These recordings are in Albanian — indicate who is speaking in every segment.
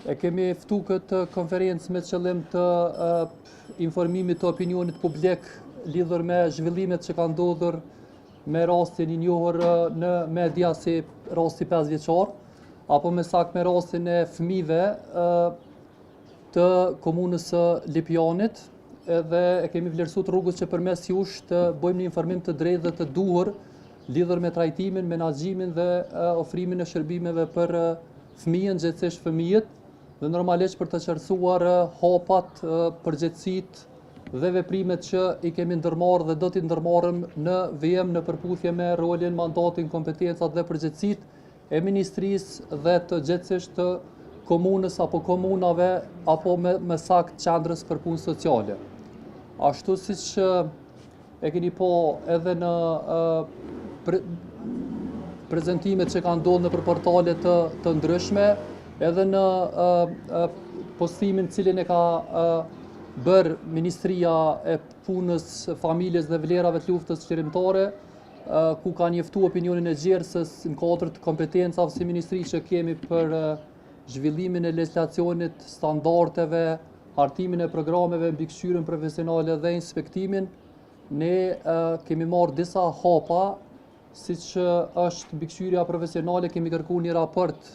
Speaker 1: E kemi ftu këtë konferencë me qëllim të informimit të opinionit publik lidhur me zhvillimet që kanë ndodhur me rastin i njohur në media si rasti 5 vjeçar, apo me saktë me rastin e fëmijëve të komunës së Lipjanit, edhe e kemi vlerësuar rrugës që përmes jush të bëjmë një informim të drejtë dhe të duhur lidhur me trajtimin, menaxhimin dhe ofrimin e shërbimeve për fëmijën, gjithsesi fëmijët, dhe normalisht për të qartësuar hapat, përgjegjësitë dhe veprimet që i kemi ndërmarrë dhe do t'i ndërmarrim në VM në përputhje me rolin, mandatin, kompetencat dhe përgjegjësitë e ministrisë dhe të gjithsesi të komunës apo komunave apo me saktë qendrës për punë sociale. Ashtu siç e keni po edhe në prezentimet që kanë ndodhur në portale të ndryshme, edhe në postimin cilin e ka bërë Ministria e Punës, Familjes dhe Vlerave të Luftës Qërimtare, ku ka njoftuar opinionin e gjerësës në kuadër të kompetencave si ministri që kemi për zhvillimin e legjislacionit, standardeve, hartimin e programeve, mbikëqyrjen profesionale dhe inspektimin. Ne kemi marrë disa hapa, siç është mbikëqyrja profesionale, kemi kërkuar një raport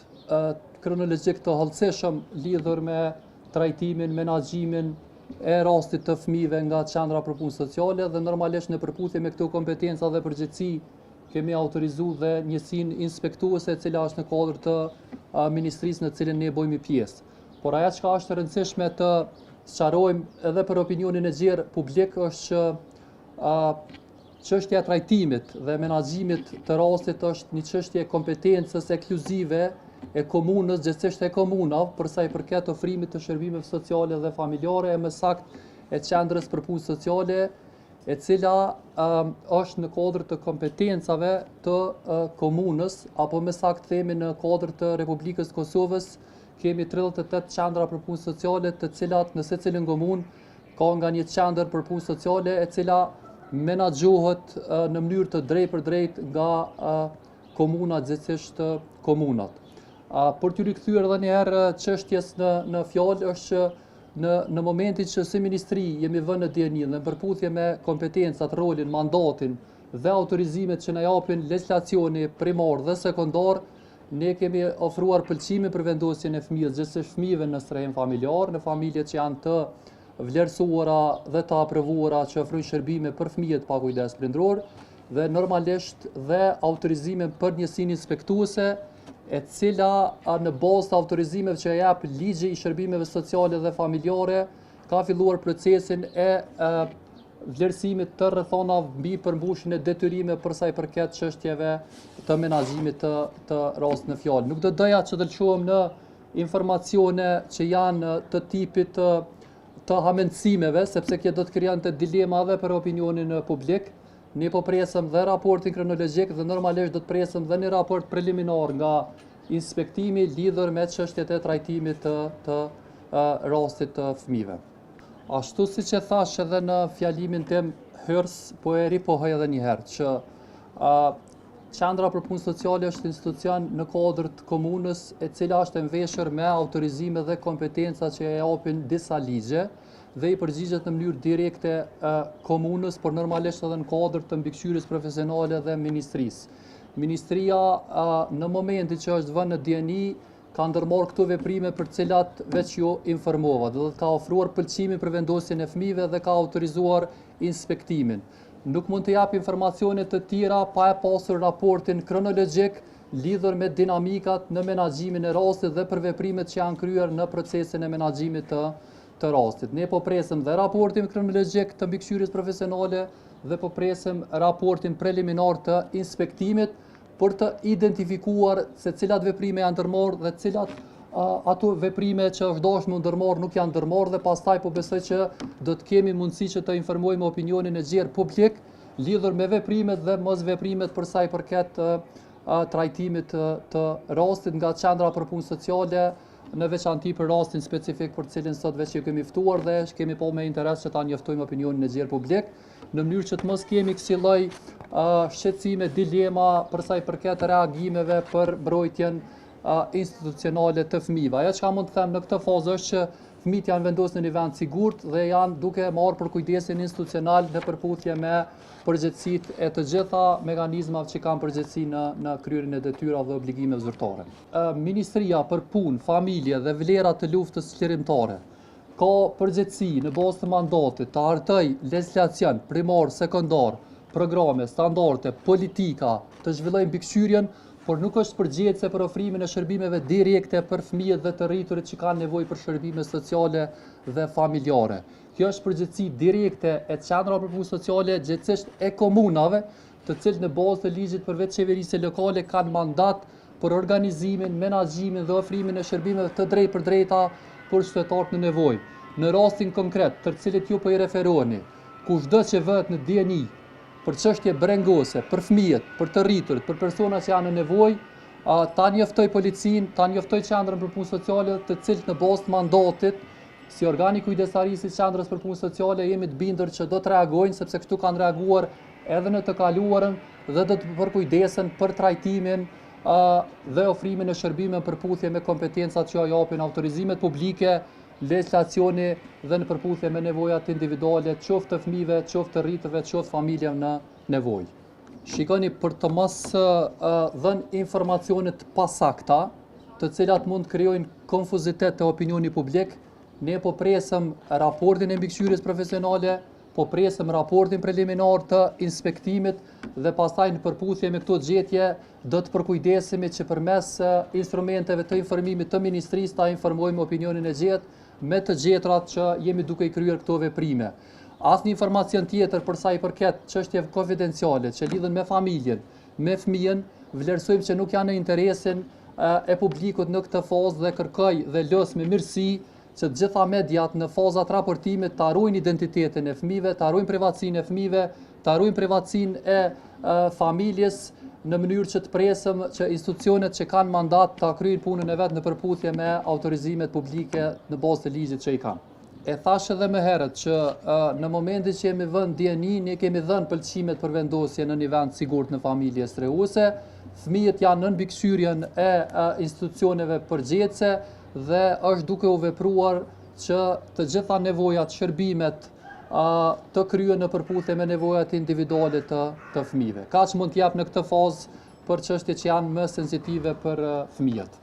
Speaker 1: kronologjik të hollësishëm lidhur me trajtimin, menaxhimin e rastit të fëmijëve nga qendra për punë sociale dhe normalisht në përputhje me këto kompetenca dhe përgjegjësi kemi autorizuar dhe njësinë inspektuese e cila është në kuadër të ministrisë në cilën ne bëjmë pjesë. Por ajo që është e rëndësishme të sqarojmë edhe për opinionin e gjerë publik është që çështja e trajtimit dhe menaxhimit të rastit është një çështje kompetencës ekskluzive e komunës, gjithsesi e komunave, për sa i përket ofrimit të shërbimeve sociale dhe familjare, e më saktë e qendrës për punë sociale, e cila është në kuadër të kompetencave të komunës, apo më saktë themi në kuadër të Republikës Kosovës, kemi 38 qendra për punë sociale, të cilat në secilin komunë ka nga një qendër për punë sociale, e cila menaxhohet në mënyrë të drejtpërdrejtë nga komunat, gjithsesi komunat. Për t'ju rikthyer edhe një herë çështjes në fjalë është që në momentin që si ministri jemi vënë në dieni dhe në përputhje me kompetencat, rolin, mandatin dhe autorizimet që na japin legjislacioni primar dhe sekondar, ne kemi ofruar pëlqimin për vendosjen e fëmijës, gjithsesi fëmijëve në strehim familjar, në familje që janë të vlerësuara dhe të aprovuara që ofrojnë shërbime për fëmijët pa kujdes prindror dhe normalisht dhe autorizimin për njësinë inspektuese, e cila në bazë të autorizimeve që jep ligji i shërbimeve sociale dhe familjare ka filluar procesin e vlerësimit të rrethona mbi përmbushjen e detyrime për sa i përket çështjeve të menaxhimit të rastit në fjalë. Nuk do doja që të lëshohem në informacione që janë të tipit të hamendësimeve, sepse kjo do të krijonte dilema edhe për opinionin publik. Ne po presëm dhe raportin kronologjik dhe normalisht do të presëm dhe një raport preliminar nga inspektimi lidhur me çështjet e trajtimit të rastit të fëmijëve. Ashtu siç e thash edhe në fjalimin tim hyrs, po e ripohoj edhe një herë që qendra për punë sociale është institucion në kuadër të komunës e cila është e mveshur me autorizime dhe kompetenca që e japin disa ligje dhe i përgjigjet në mënyrë direkte komunës, por normalisht edhe në kuadër të mbikëqyrjes profesionale dhe ministrisë. Ministria në momentin që është vënë në dieni ka ndërmarrë këto veprime për të cilat veç ju informova, do të ka ofruar pëlqimin për vendosjen e fëmijëve dhe ka autorizuar inspektimin. Nuk mund të jap informacione të tjera pa e pasur raportin kronologjik lidhur me dinamikat në menaxhimin e rastit dhe për veprimet që janë kryer në procesin e menaxhimit të rastit. Ne po presim dhe raportin kronologjik të mbikëqyrjes profesionale dhe po presim raportin preliminar të inspektimit për të identifikuar se cilat veprime janë ndërmarrë dhe cilat ato veprime që është dashur ndërmarrë nuk janë ndërmarrë dhe pastaj po besoj që do të kemi mundësi që të informojmë opinionin e gjerë publik lidhur me veprimet dhe mos veprimet për sa i përket trajtimit të rastit nga qendra për punë sociale, në veçanti për rastin specifik për cilin sot veç ju kemi ftuar dhe kemi po me interes që ta njoftojmë opinionin e gjerë publik, në mënyrë që të mos kemi kësi lloj shqetësime, dilema për sa i përket reagimeve për mbrojtjen institucionale të fëmijëve. Ajo që mund të them në këtë fazë është që fëmijët janë vendosur në një vend sigurt dhe janë duke marrë për kujdesin institucional në përputhje me përgjegjësitë e të gjitha mekanizmave që kanë përgjegjësi në kryerjen e detyrave dhe obligimeve zyrtare. Ministria për Punë, Familje dhe Vlera të Luftës Çlirimtare ka përgjegjësi në bazë të mandatit të hartoj legjislacion primar, sekondar, programe, standarde, politika të zhvillojnë mbikëqyrjen, por nuk është përgjegjëse për ofrimin e shërbimeve direkte për fëmijët dhe të rriturit që kanë nevojë për shërbime sociale dhe familjare. Kjo është përgjegjësi direkte e qendrave për punë sociale, gjithsesi e komunave, të cilët në bazë të ligjit përveç qeverisë lokale kanë mandat për organizimin, menaxhimin dhe ofrimin e shërbimeve të drejtë për drejta për qytetarët në nevojë. Në rastin konkret, të cilit ju po i referoheni, kushdo që vëhet në DNI për çështje brengose, për fëmijët, për të rriturit, për persona që janë në nevojë, ta njoftoj policinë, ta njoftoj qendrën për punë sociale, të cilët në bazë të mandatit, si organi kujdesarisë i qendrës për punë sociale, jemi të bindur që do të reagojnë, sepse kështu kanë reaguar edhe në të kaluarën dhe do të përkujdesen për trajtimin dhe ofrimin e shërbimeve në përputhje me kompetencat që japin autorizimet publike, legjislacioni dhe në përputhje me nevojat individuale, qoftë të fëmijëve, qoftë të rritëve, qoftë familjeve në nevojë. Shikoni, për të mos dhënë informacione të pasakta, të cilat mund të krijojnë konfuzitet te opinioni publik, ne po presëm raportin e mbikëqyrjes profesionale, po presëm raportin preliminar të inspektimit dhe pastaj në përputhje me këto gjetje do të përkujdesemi që përmes instrumenteve të informimit të ministrisë ta informojmë opinionin e gjetë me të gjetrat që jemi duke i kryer këto veprime. Asnjë informacion tjetër për sa i përket çështjeve konfidenciale që lidhen me familjen, me fëmijën, vlerësojmë që nuk janë në interesin e publikut në këtë fazë dhe kërkoj dhe los me mirësi që të gjitha mediat në fazat raportimit të ruajnë identitetin e fëmijëve, të ruajnë privatësinë e fëmijëve, të ruajnë privatësinë e familjes në mënyrë që të presëm që institucionet që kanë mandat të kryejnë punën e vetë në përputhje me autorizimet publike në bazë të ligjit që i kanë. E thash edhe më herët që në momentin që jemi vënë DNI, ne kemi dhënë pëlqimet për vendosje në një vend sigurt në familje strehuese, fëmijët janë në mbikëqyrjen e institucioneve përgjegjëse dhe është duke u vepruar që të gjitha nevojat, shërbimet të kryen në përputhje me nevojat individuale të fëmijëve. Kaq mund t'jap në këtë fazë për çështjet që janë më sensitive për fëmijët.